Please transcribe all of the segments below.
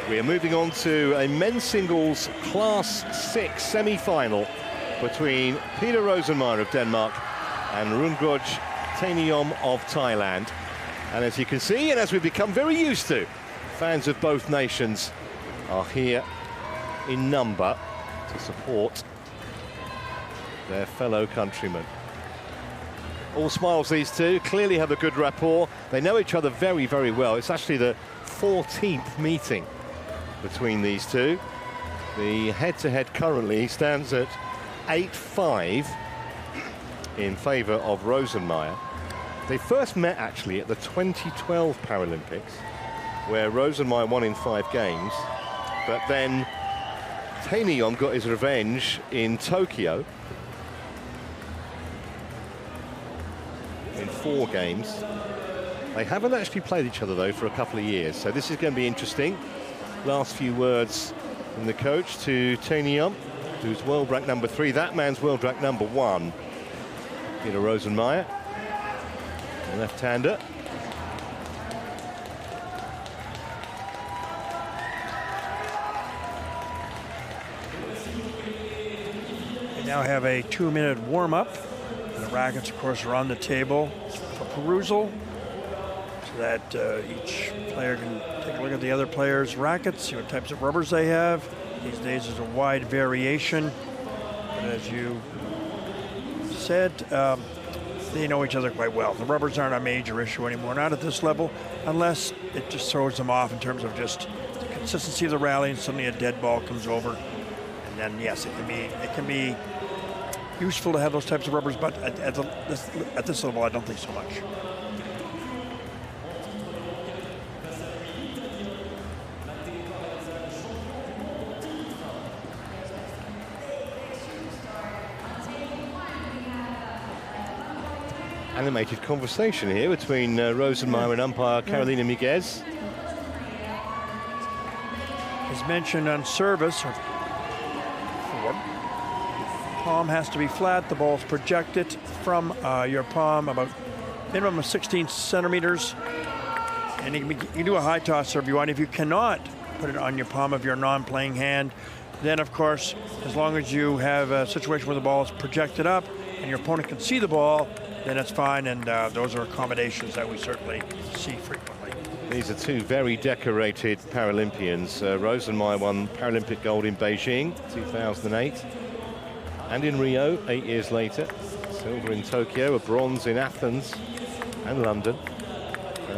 We are moving on to a men's singles Class 6 semi-final between Peter ROSENMEIER of Denmark and Rungroj THAINIYOM of Thailand. And as you can see, and as we've become very used to, fans of both nations are here in number to support their fellow countrymen. All smiles, these two clearly have a good rapport. They know each other very, very well. It's actually the 14th meeting between these two. The head-to-head currently stands at 8-5 in favour of ROSENMEIER. They first met actually at the 2012 Paralympics, where ROSENMEIER won in 5 games, but then THAINIYOM got his revenge in Tokyo in 4 games. They haven't actually played each other though for a couple of years, so this is going to be interesting. Last few words from the coach to THAINIYOM, who's world rank number 3. That man's world rank number 1. Peter ROSENMEIER, left-hander. We now have a 2-minute warm-up. The rackets, of course, are on the table for perusal, so that each player can take a look at the other player's rackets, see what types of rubbers they have. These days there's a wide variation, but as you said, they know each other quite well. The rubbers aren't a major issue anymore, not at this level, unless it just throws them off in terms of just the consistency of the rally, and suddenly a dead ball comes over. And then, yes, it can be useful to have those types of rubbers, but at this level, I don't think so much. Animated conversation here between ROSENMEIER and umpire Carolina Miguez. As mentioned on service, or form, palm has to be flat. The ball's projected from your palm about minimum of 16 centimeters. And you can do a high toss serve if you want. If you cannot put it on your palm of your non-playing hand, then of course, as long as you have a situation where the ball is projected up and your opponent can see the ball, then it's fine, and those are accommodations that we certainly see frequently. These are two very decorated Paralympians. ROSENMEIER won Paralympic gold in Beijing 2008, and in Rio 8 years later. Silver in Tokyo, a bronze in Athens and London.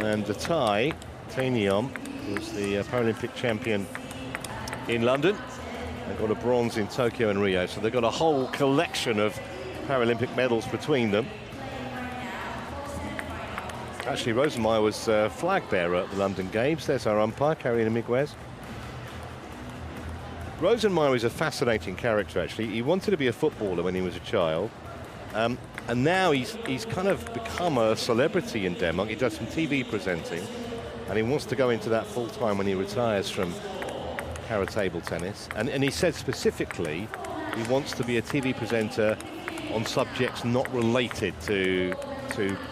And the Thai, THAINIYOM, was the Paralympic champion in London and got a bronze in Tokyo and Rio. So they've got a whole collection of Paralympic medals between them. Actually, ROSENMEIER was flag bearer at the London Games. There's our umpire, Carolina Miguez. ROSENMEIER is a fascinating character, actually. He wanted to be a footballer when he was a child. And now he's kind of become a celebrity in Denmark. He does some TV presenting, and he wants to go into that full-time when he retires from para-table tennis. And he said specifically he wants to be a TV presenter on subjects not related to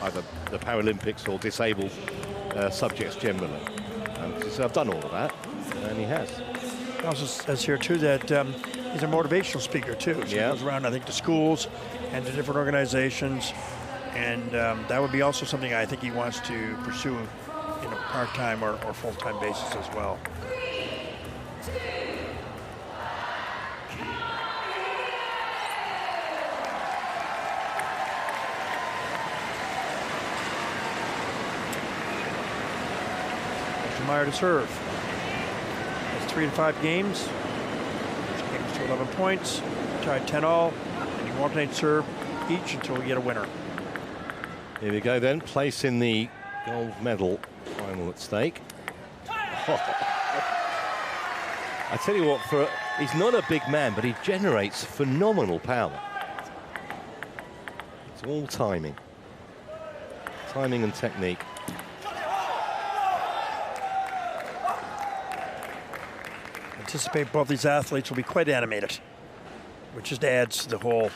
either the Paralympics or disabled subjects generally. So I've done all of that, and he has. It also says here too that he's a motivational speaker too. So he goes around, I think, to schools and to different organizations, and that would be also something I think he wants to pursue in a part-time or full-time basis as well. ROSENMEIER to serve. That's 3 to 5 games. Each game is to 11 points. Tied 10-all. And you alternate serve each until we get a winner. Here we go then. Place in the gold medal final at stake. Oh. I tell you what, he's not a big man, but he generates phenomenal power. It's all timing. Timing and technique. Anticipate both these athletes will be quite animated, which just adds to the whole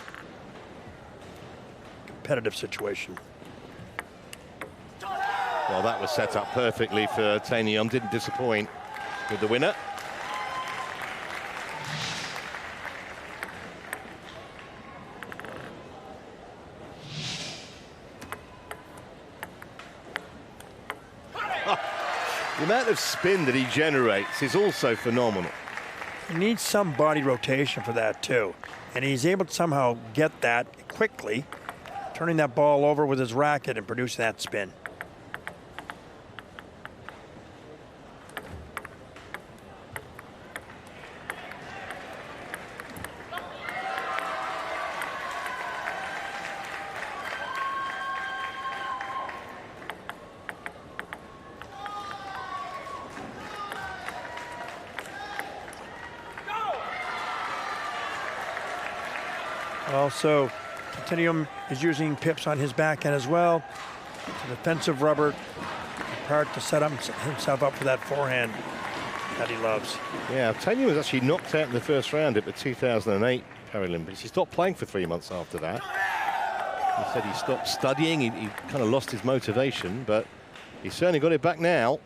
competitive situation. Well, that was set up perfectly for THAINIYOM. Didn't disappoint with the winner. The amount of spin that he generates is also phenomenal. He needs some body rotation for that too. And he's able to somehow get that quickly, turning that ball over with his racket and producing that spin. Also, THAINIYOM is using pips on his backhand as well. It's a defensive rubber part to set himself up for that forehand that he loves. Yeah, THAINIYOM was actually knocked out in the first round at the 2008 Paralympics. He stopped playing for 3 months after that. He said he stopped studying, he kind of lost his motivation, but he's certainly got it back now.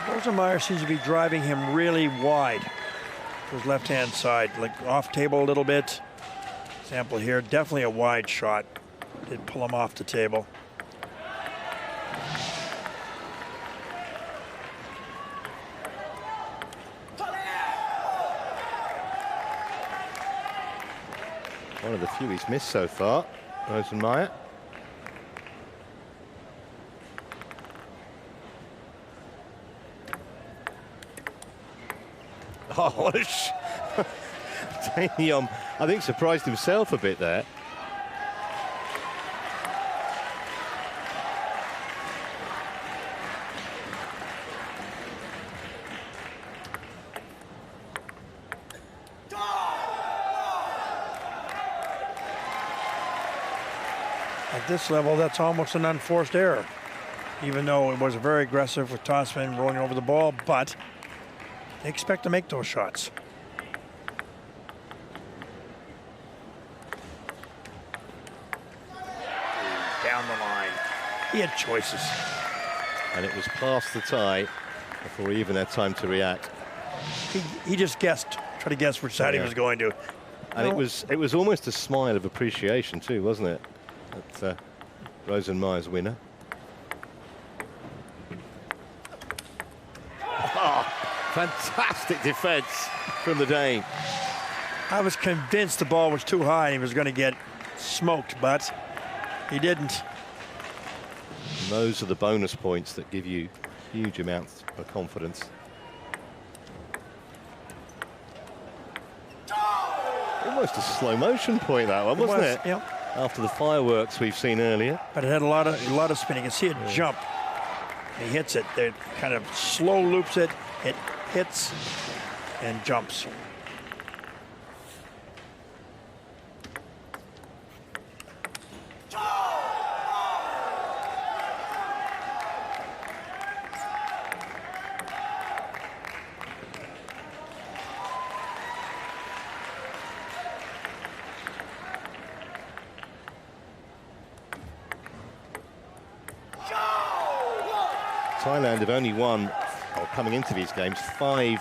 ROSENMEIER seems to be driving him really wide to his left-hand side, like off table a little bit. Example here, definitely a wide shot. Did pull him off the table. One of the few he's missed so far, ROSENMEIER. Oh, what a THAINIYOM, I think, surprised himself a bit there. At this level, that's almost an unforced error, even though it was very aggressive with topspin rolling over the ball, but they expect to make those shots. Down the line. He had choices. And it was past the tie before he even had time to react. He just guessed, tried to guess which side he was going to. And it was almost a smile of appreciation too, wasn't it? At ROSENMEIER's winner. Fantastic defense from the Dane. I was convinced the ball was too high and he was going to get smoked, but he didn't. And those are the bonus points that give you huge amounts of confidence. Almost a slow motion point, that one, wasn't it? Yeah. After the fireworks we've seen earlier. But it had a lot of spin. You can see it jump. He hits it. It kind of slow loops it. It hits and jumps. Thailand have only won, or coming into these games, 5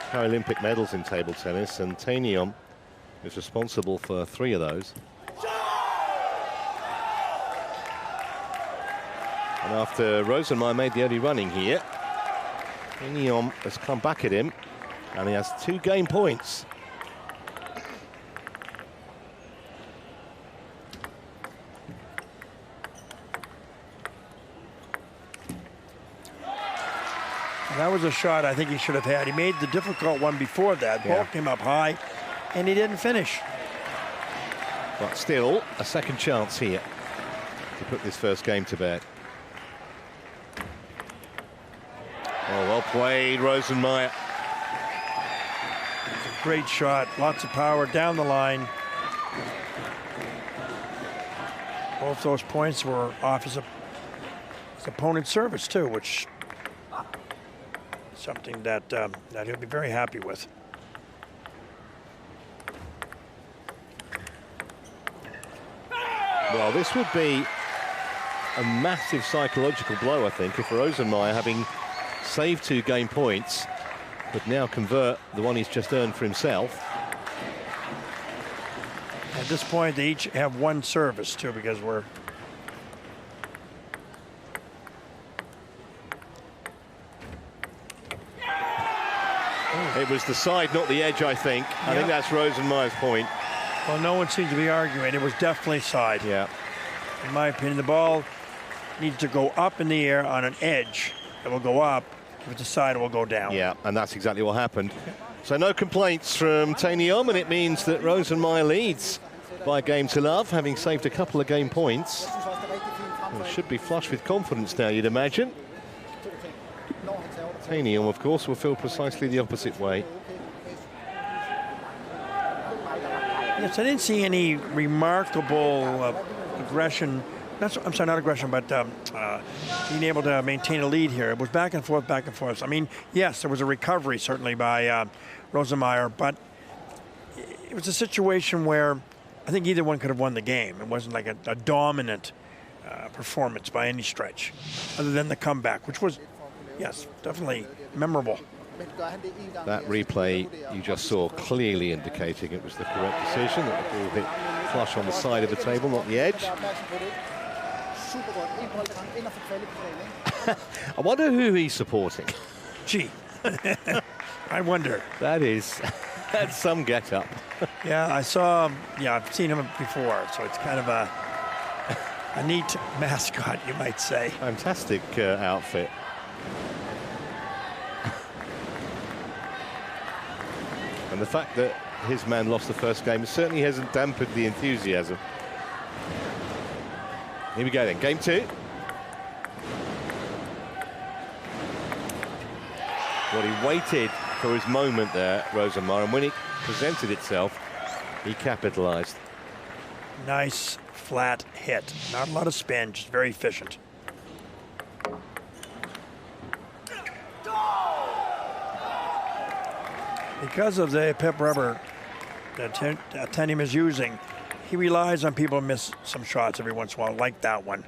Paralympic medals in table tennis, and THAINIYOM is responsible for 3 of those. And after ROSENMEIER made the early running here, THAINIYOM has come back at him, and he has 2 game points. That was a shot I think he should have had. He made the difficult one before that. Ball came up high, and he didn't finish. But still, a second chance here to put this first game to bed. Oh, well played, ROSENMEIER. Great shot, lots of power down the line. Both those points were off his opponent's service too, which is something that that he'll be very happy with. Well, this would be a massive psychological blow, I think, if Rosenmeier, having saved 2 game points, would now convert the one he's just earned for himself. At this point, they each have 1 service, too, because we're... It was the side, not the edge, I think. Yeah. I think that's Rosenmeier's point. Well, no one seems to be arguing. It was definitely side. Yeah. In my opinion, the ball needs to go up in the air on an edge. It will go up. If it's a side, it will go down. Yeah, and that's exactly what happened. So no complaints from THAINIYOM, and it means that Rosenmeier leads by a game to love, having saved a couple of game points. Well, should be flush with confidence now, you'd imagine. THAINIYOM, of course, will feel precisely the opposite way. Yes, I didn't see any remarkable aggression. I'm sorry, not aggression, but being able to maintain a lead here. It was back and forth, back and forth. I mean, yes, there was a recovery, certainly, by Rosenmeier, but it was a situation where I think either one could have won the game. It wasn't like a dominant performance by any stretch, other than the comeback, which was, yes, definitely memorable. That replay you just saw clearly indicating it was the correct decision, that the ball hit flush on the side of the table, not the edge. I wonder who he's supporting. Gee, I wonder. That's some get-up. Yeah, I've seen him before, so it's kind of a neat mascot, you might say. Fantastic outfit. And the fact that his man lost the first game certainly hasn't dampened the enthusiasm. Here we go then, game 2. Well, he waited for his moment there, Rosenmeier, and when it presented itself, he capitalized. Nice flat hit. Not a lot of spin, just very efficient. Because of the pip rubber that THAINIYOM is using, he relies on people to miss some shots every once in a while, like that one.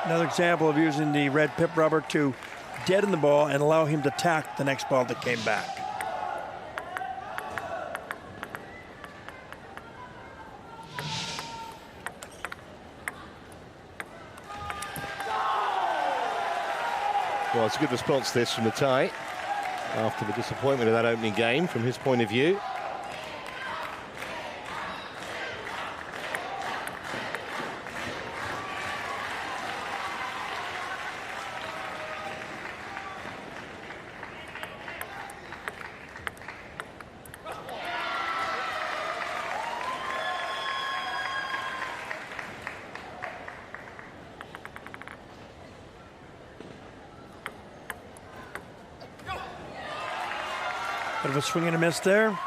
Another example of using the red pip rubber to deaden the ball and allow him to tack the next ball that came back. Well, it's a good response, this, from the Thai, after the disappointment of that opening game, from his point of view. Bit of a swing and a miss there.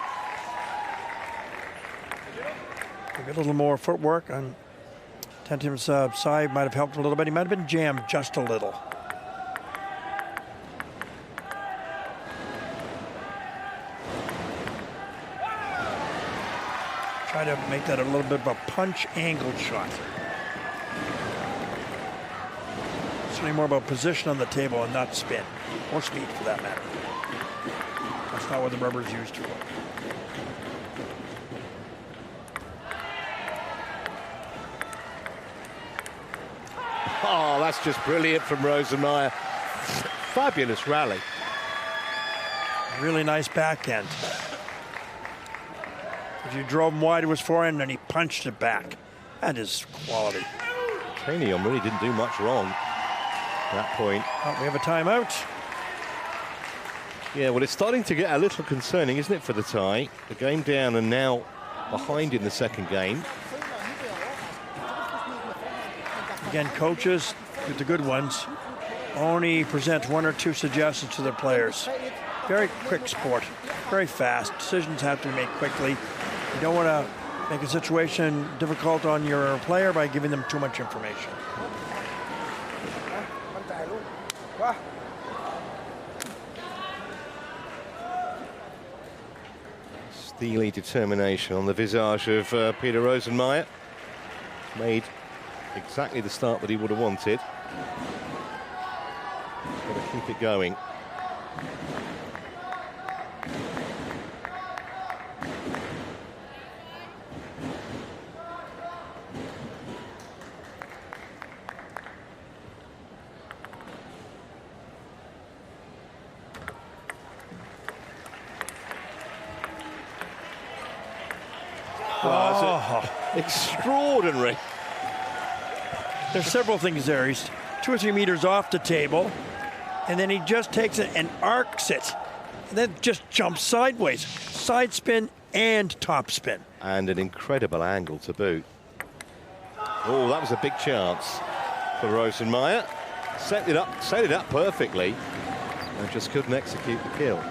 Maybe a little more footwork on THAINIYOM's side might have helped a little bit. He might have been jammed just a little. Try to make that a little bit of a punch angled shot. Certainly more about position on the table and not spin, or speed for that matter. That's not what the rubber is used for. Oh, that's just brilliant from Rosenmeier. Fabulous rally. Really nice backhand. If you drove him wide, it was forehand, and he punched it back. That is quality. THAINIYOM really didn't do much wrong at that point. Oh, we have a timeout. Yeah, well, it's starting to get a little concerning, isn't it, for the Thai? The game down and now behind in the second game. Again, coaches, the good ones, only present 1 or 2 suggestions to their players. Very quick sport, very fast. Decisions have to be made quickly. You don't want to make a situation difficult on your player by giving them too much information. steely determination on the visage of Peter ROSENMEIER. Made exactly the start that he would have wanted. Got to keep it going. Extraordinary. There's several things there. He's 2 or 3 meters off the table, and then he just takes it and arcs it, and then just jumps sideways. Side spin and top spin. And an incredible angle to boot. Oh, that was a big chance for ROSENMEIER. Set it up perfectly, and just couldn't execute the kill.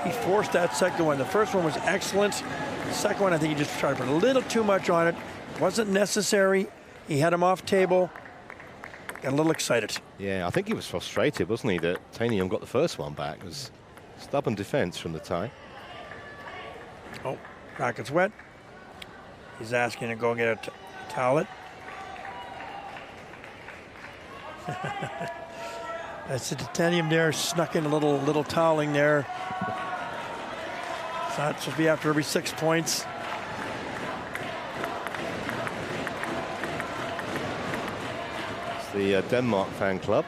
He forced that second one. The first one was excellent. The second one, I think he just tried to put a little too much on it. Wasn't necessary. He had him off table. Got a little excited. Yeah, I think he was frustrated, wasn't he, that THAINIYOM got the first one back. It was stubborn defense from the Thai. Oh, racket's wet. He's asking to go get a towelette. That's the THAINIYOM there, snuck in a little toweling there. It's not supposed to be after every 6 points. It's the Denmark fan club.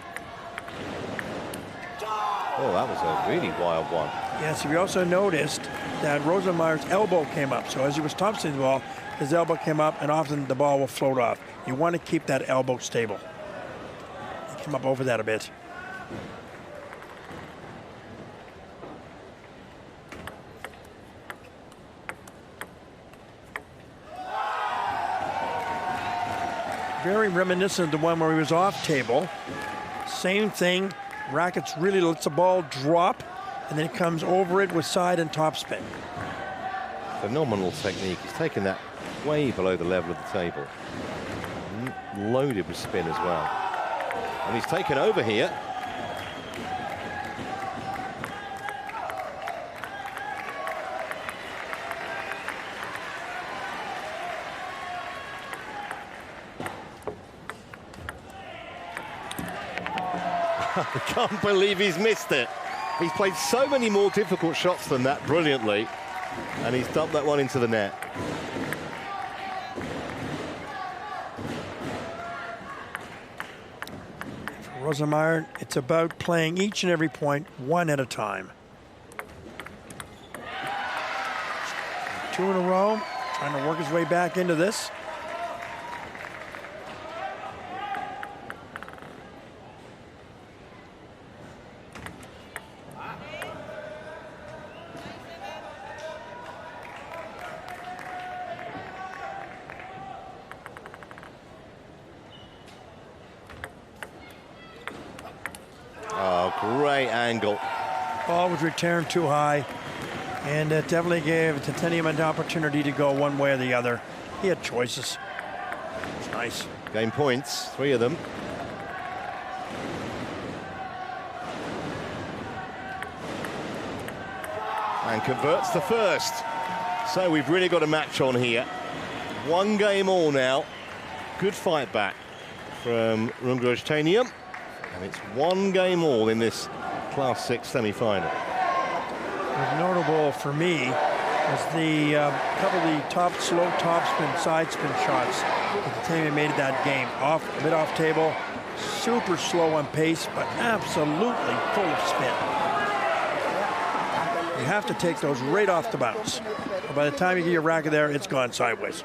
Oh, that was a really wild one. Yes, we also noticed that ROSENMEIER's elbow came up. So as he was topspinning the ball, his elbow came up, and often the ball will float off. You want to keep that elbow stable. He came up over that a bit. Very reminiscent of the one where he was off table. Same thing. Rackets really lets the ball drop, and then it comes over it with side and top spin. Phenomenal technique. He's taken that way below the level of the table. Loaded with spin as well. And he's taken over here. I can't believe he's missed it. He's played so many more difficult shots than that brilliantly, and he's dumped that one into the net. For ROSENMEIER, it's about playing each and every point one at a time. 2 in a row, trying to work his way back into this. Oh, great angle. Ball was returned too high, and it definitely gave THAINIYOM an opportunity to go one way or the other. He had choices. It's nice. Game points, 3 of them. And converts the first. So we've really got a match on here. 1 game all now. Good fight back from Rungroj THAINIYOM. And it's 1 game all in this Class 6 semi-final. What was notable for me was the couple of the slow top spin, side spin shots that THAINIYOM made that game. A bit off table, super slow on pace, but absolutely full of spin. You have to take those right off the bounce. But by the time you get your racket there, it's gone sideways.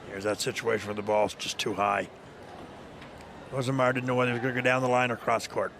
Here's that situation where the ball's just too high. ROSENMEIER didn't know whether he was going to go down the line or cross court.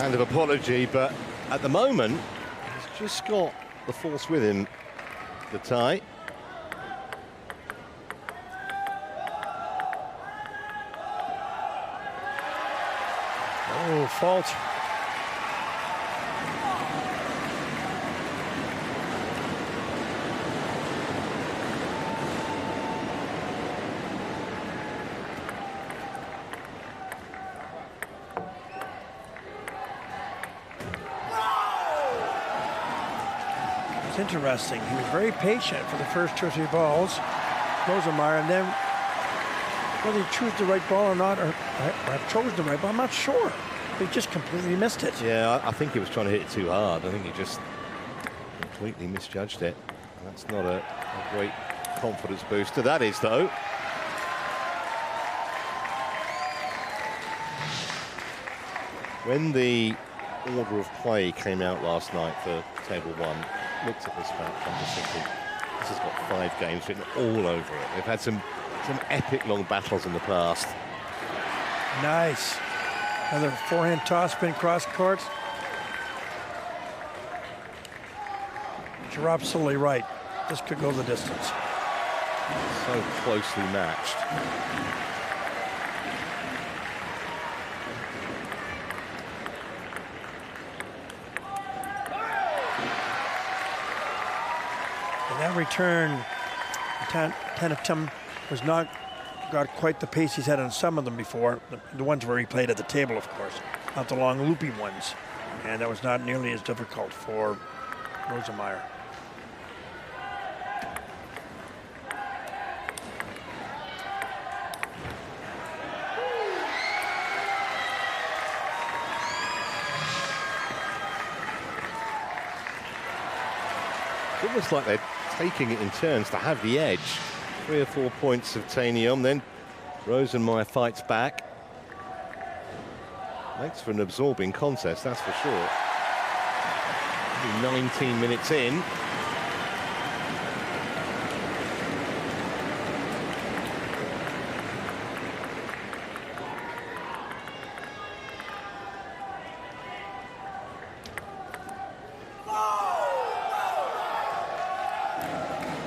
hand of apology, but at the moment, he's just got the force with him, the Thai. Oh, fault. It's interesting. He was very patient for the first 2 or 3 balls, ROSENMEIER, and then whether he chose the right ball or not, or chose the right ball, I'm not sure. He just completely missed it. Yeah, I think he was trying to hit it too hard. I think he just completely misjudged it. That's not a great confidence booster. That is, though. When the order of play came out last night for Table 1, looked at this match, I'm just thinking, this has got 5 games written all over it. They've had some epic long battles in the past. Nice. Another forehand toss spin cross court. You're absolutely right. This could go the distance. So closely matched. And that return, THAINIYOM was not got quite the pace he's had on some of them before. The ones where he played at the table, of course, not the long loopy ones. And that was not nearly as difficult for ROSENMEIER. It's almost like they're taking it in turns to have the edge. 3 or 4 points of THAINIYOM, then ROSENMEIER fights back. Makes for an absorbing contest, that's for sure. 19 minutes in.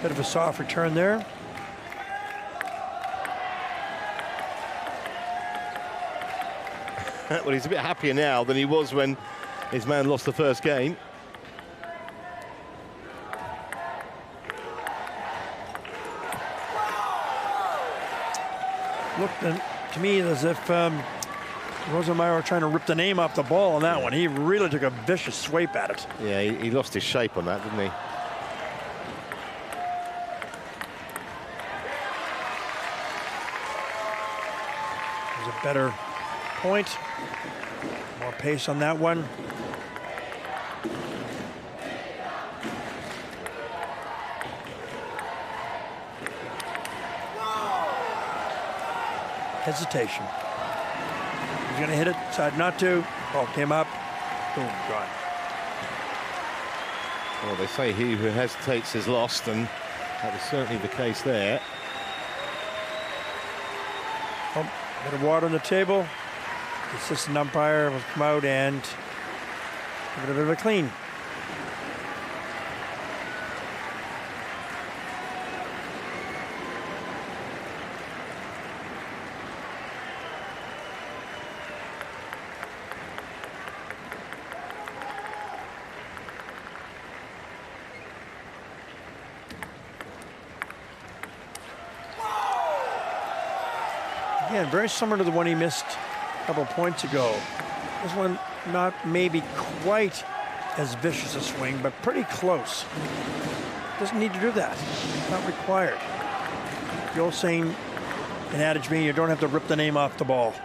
Bit of a soft return there. Well, he's a bit happier now than he was when his man lost the first game. Looked to me as if ROSENMEIER were trying to rip the name off the ball on that one. He really took a vicious swipe at it. Yeah, he lost his shape on that, didn't he? There's a better point. More pace on that one. Hesitation. He's going to hit it, decided not to. Ball came up. Boom, gone. Well, they say he who hesitates is lost, and that was certainly the case there. Oh, bit of water on the table. The assistant umpire will come out and give it a bit of a clean. Again, very similar to the one he missed a couple of points ago. This one not maybe quite as vicious a swing, but pretty close. Doesn't need to do that. Not required. The old saying in adage being, you don't have to rip the name off the ball.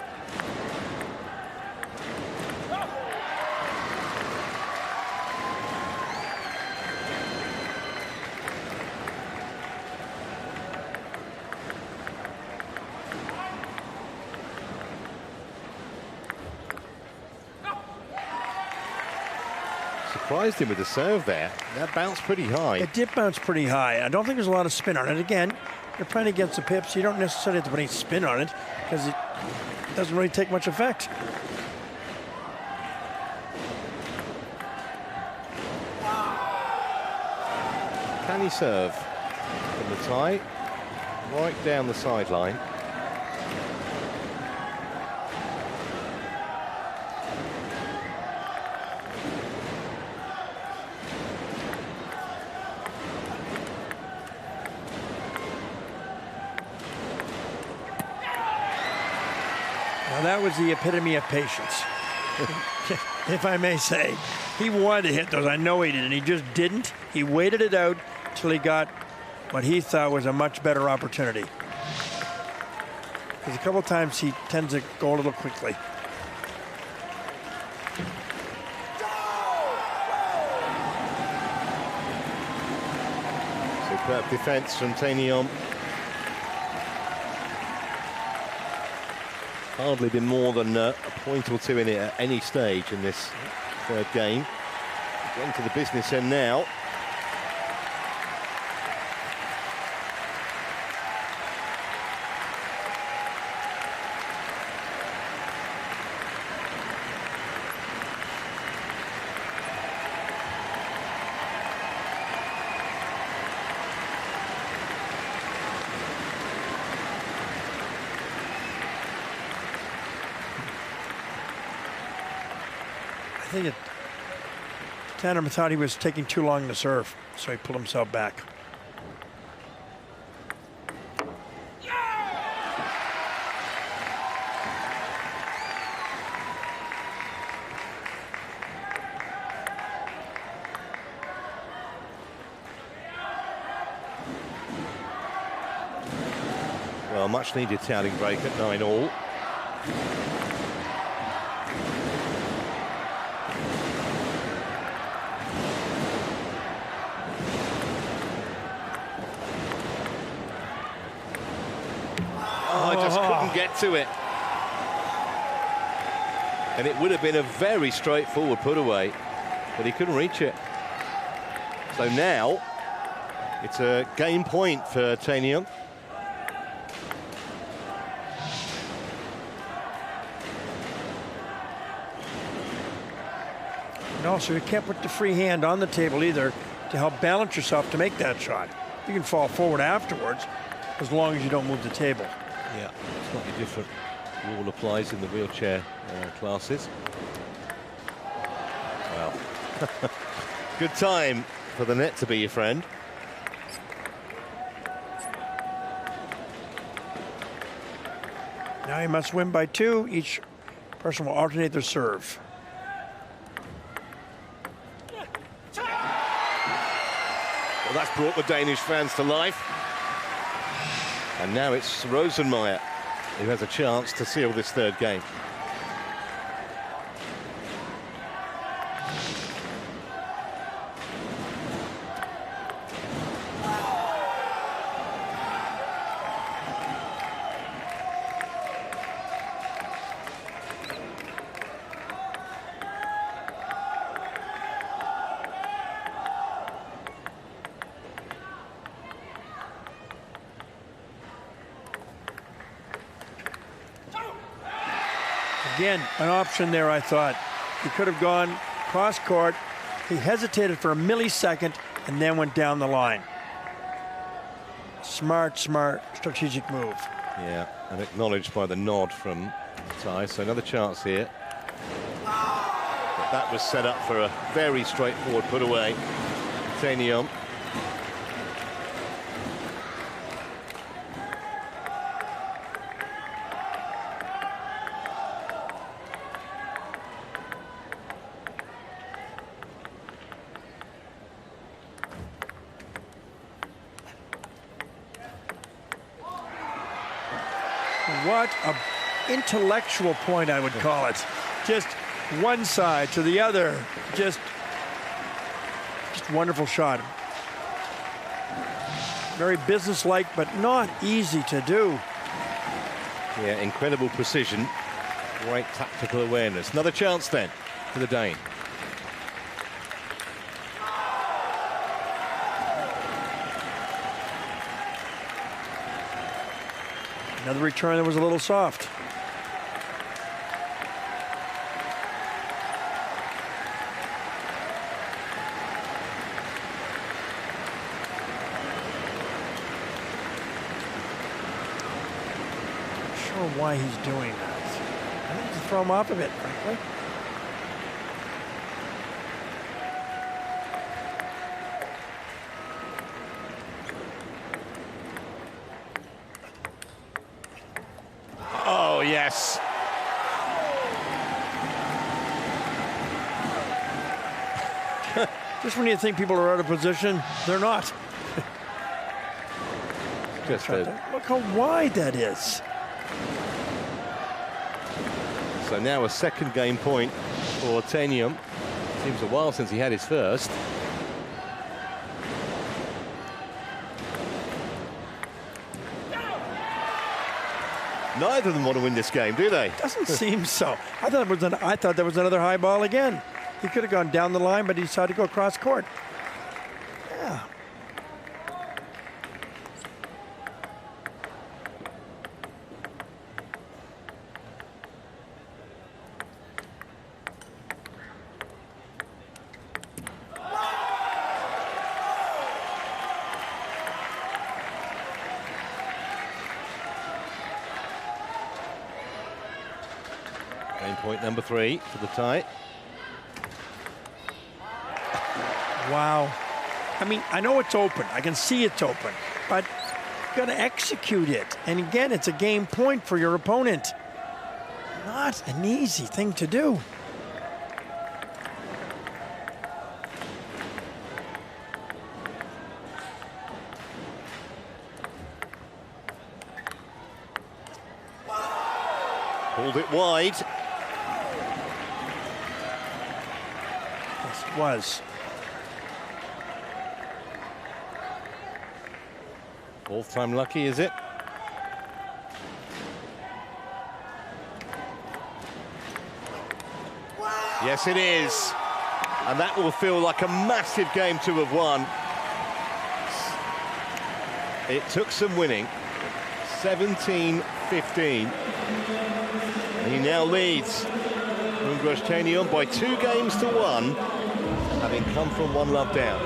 Surprised him with the serve there. That bounced pretty high. It did bounce pretty high. I don't think there's a lot of spin on it. Again, you're playing against the pips. You don't necessarily have to put any spin on it because it doesn't really take much effect. Canny serve from the Thai, right down the sideline. Now that was the epitome of patience, if I may say. He wanted to hit those, I know he did, and he just didn't. He waited it out till he got what he thought was a much better opportunity. Because a couple times he tends to go a little quickly. Superb defense from THAINIYOM. Hardly been more than a point or two in it at any stage in this third game. Getting to the business end now. I think Tanner thought he was taking too long to serve, so he pulled himself back. Well, much needed touting break at 9-all. Get to it, and it would have been a very straightforward put away, but he couldn't reach it. So now it's a game point for THAINIYOM. And also, you can't put the free hand on the table either to help balance yourself to make that shot. You can fall forward afterwards as long as you don't move the table. Yeah, slightly different rule applies in the wheelchair classes. Well, good time for the net to be your friend. Now you must win by 2. Each person will alternate their serve. Well, that's brought the Danish fans to life. And now it's ROSENMEIER who has a chance to seal this third game. Again, an option there, I thought. He could have gone cross court. He hesitated for a millisecond and then went down the line. Smart strategic move. Yeah, and acknowledged by the nod from Thai. So another chance here. But that was set up for a very straightforward put away. THAINIYOM. What an intellectual point, I would call it. Just one side to the other. Just wonderful shot. Very businesslike, but not easy to do. Yeah, incredible precision. Great tactical awareness. Another chance then for the Dane. Another return that was a little soft. don't know why he's doing that. I think to throw him off a bit, frankly. Oh, yes. Just when you think people are out of position, they're not. Just look how wide that is. So now a second game point for THAINIYOM. Seems a while since he had his first. Neither of them want to win this game, do they? Doesn't seem so. I thought there was another high ball again. He could have gone down the line, but he decided to go across court. Yeah. Game point number 3 for the tie. Wow. I mean, I know it's open. I can see it's open, but you've got to execute it. And again, it's a game point for your opponent. Not an easy thing to do. Pulled it wide. Yes, it was. Fourth time lucky, is it? Yes, it is. And that will feel like a massive game to have won. It took some winning. 17-15. And he now leads Rungroj THAINIYOM by 2 games to 1, having come from 1 love down.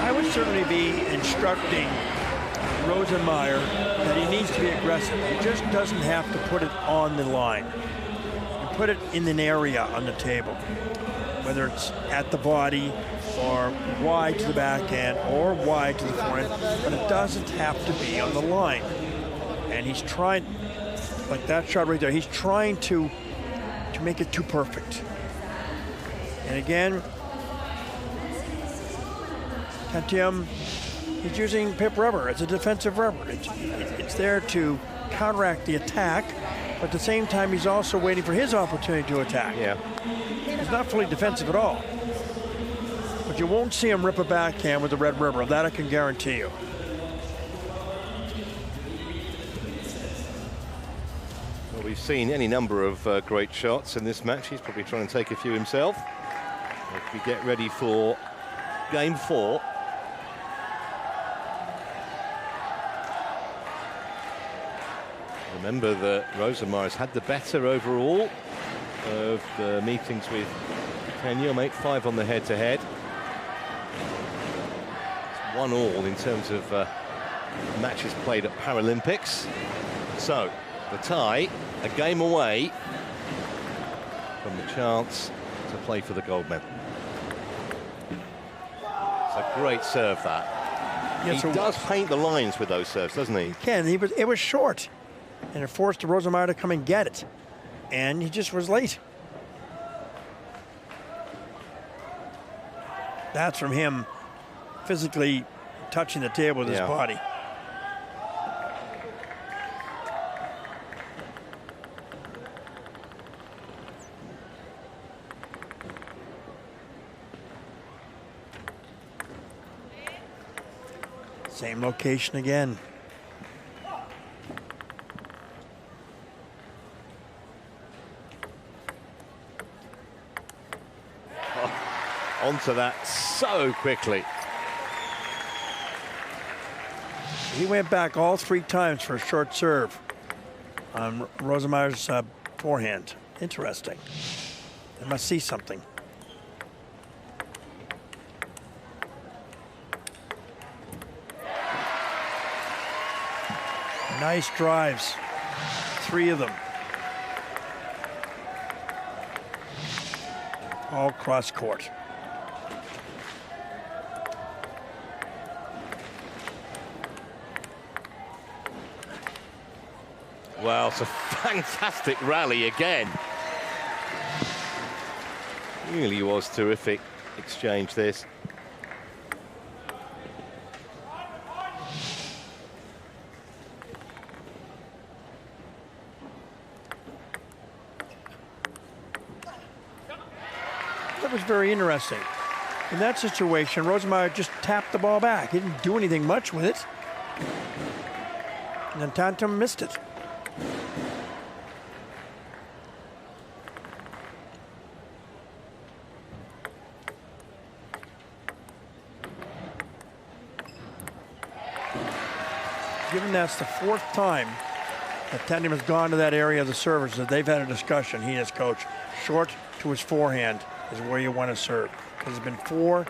I would certainly be instructing ROSENMEIER that he needs to be aggressive. He just doesn't have to put it on the line. You put it in an area on the table, whether it's at the body or wide to the backhand or wide to the forehand, but it doesn't have to be on the line. And he's trying, like that shot right there, he's trying to make it too perfect. And again, THAINIYOM, he's using pip rubber as a defensive rubber. It's there to counteract the attack, but at the same time, he's also waiting for his opportunity to attack. Yeah. He's not fully defensive at all. But you won't see him rip a backhand with the red rubber. That I can guarantee you. Well, we've seen any number of great shots in this match. He's probably trying to take a few himself. If we get ready for game 4. Remember that ROSENMEIER has had the better overall of the meetings with THAINIYOM. 8-5 on the head-to-head. It's 1-1 in terms of matches played at Paralympics. So the tie, a game away from the chance to play for the gold medal. It's a great serve, that. Yes, he does paint the lines with those serves, doesn't he? He can. It was short, and it forced ROSENMEIER to come and get it, and he just was late. That's from him physically touching the table with his body. Same location again. Onto that so quickly. He went back all 3 times for a short serve on ROSENMEIER's forehand. Interesting. They must see something. Nice drives, 3 of them. All cross court. Well, it's a fantastic rally again. Really was terrific exchange, this. That was very interesting. In that situation, ROSENMEIER just tapped the ball back. He didn't do anything much with it. And then THAINIYOM missed it. Given that's the 4th time that THAINIYOM has gone to that area of the servers, that they've had a discussion, he and his coach, short to his forehand is where you want to serve. There's been 4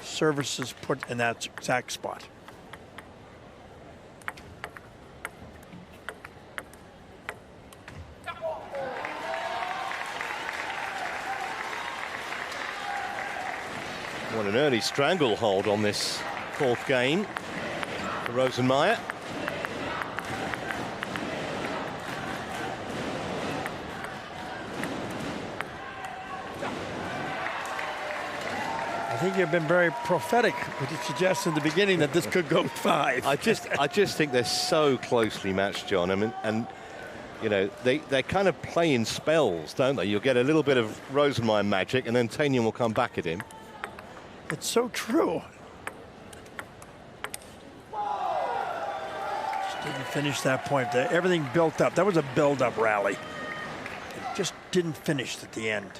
services put in that exact spot. What an early stranglehold on this 4th game for ROSENMEIER. I think you've been very prophetic with your suggestion at the beginning that this could go 5. I just think they're so closely matched, John. I mean, and you know, they kind of play in spells, don't they? You'll get a little bit of ROSENMEIER magic, and then THAINIYOM will come back at him. It's so true. Just didn't finish that point. Everything built up. That was a build-up rally. It just didn't finish at the end.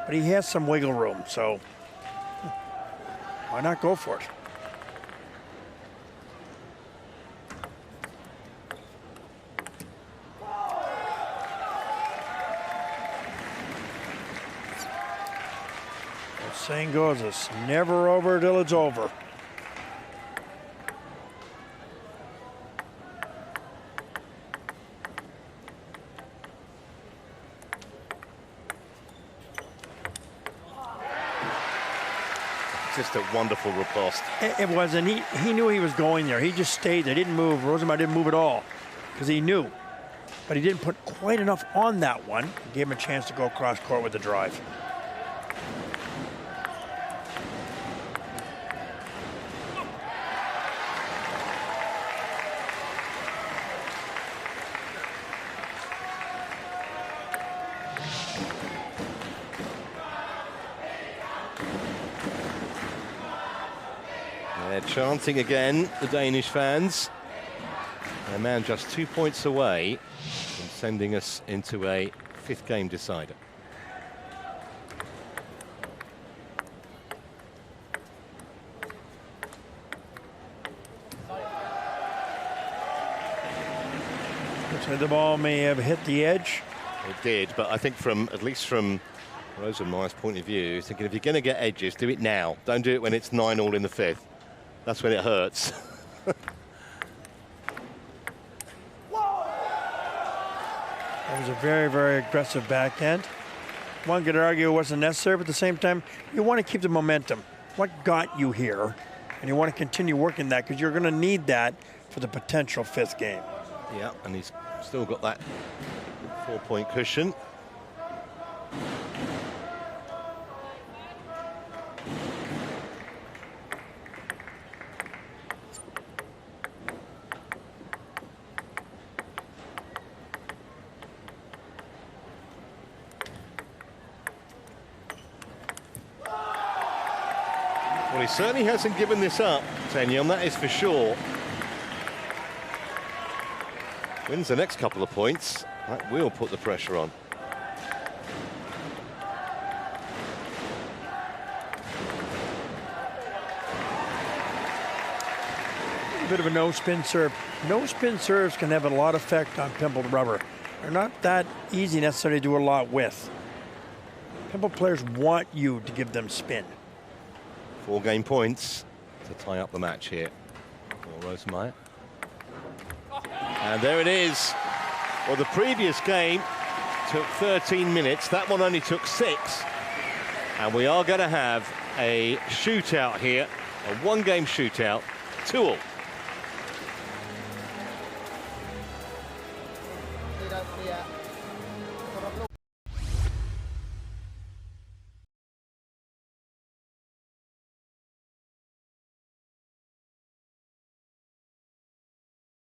But he has some wiggle room, so why not go for it? The saying goes, it's never over till it's over. Just a wonderful riposte. It was, and he knew he was going there. He just stayed there, didn't move. ROSENMEIER didn't move at all because he knew. But he didn't put quite enough on that one. Gave him a chance to go across court with the drive. They're chanting again, the Danish fans. Their man just 2 points away from sending us into a 5th game decider. So the ball may have hit the edge. It did, but I think at least from ROSENMEIER's point of view, thinking if you're going to get edges, do it now. Don't do it when it's 9-all in the 5th. That's when it hurts. That was a very, very aggressive backhand. One could argue it wasn't necessary, but at the same time, you want to keep the momentum. What got you here? And you want to continue working that because you're going to need that for the potential 5th game. Yeah, and he's still got that 4-point cushion. Well, he certainly hasn't given this up, THAINIYOM, that is for sure. Wins the next couple of points, that will put the pressure on. A bit of a no-spin serve. No-spin serves can have a lot of effect on pimpled rubber. They're not that easy necessarily to do a lot with. Pimple players want you to give them spin. 4 game points to tie up the match here for ROSENMEIER. And there it is. Well, the previous game took 13 minutes. That one only took 6. And we are going to have a shootout here, a one-game shootout, 2-2.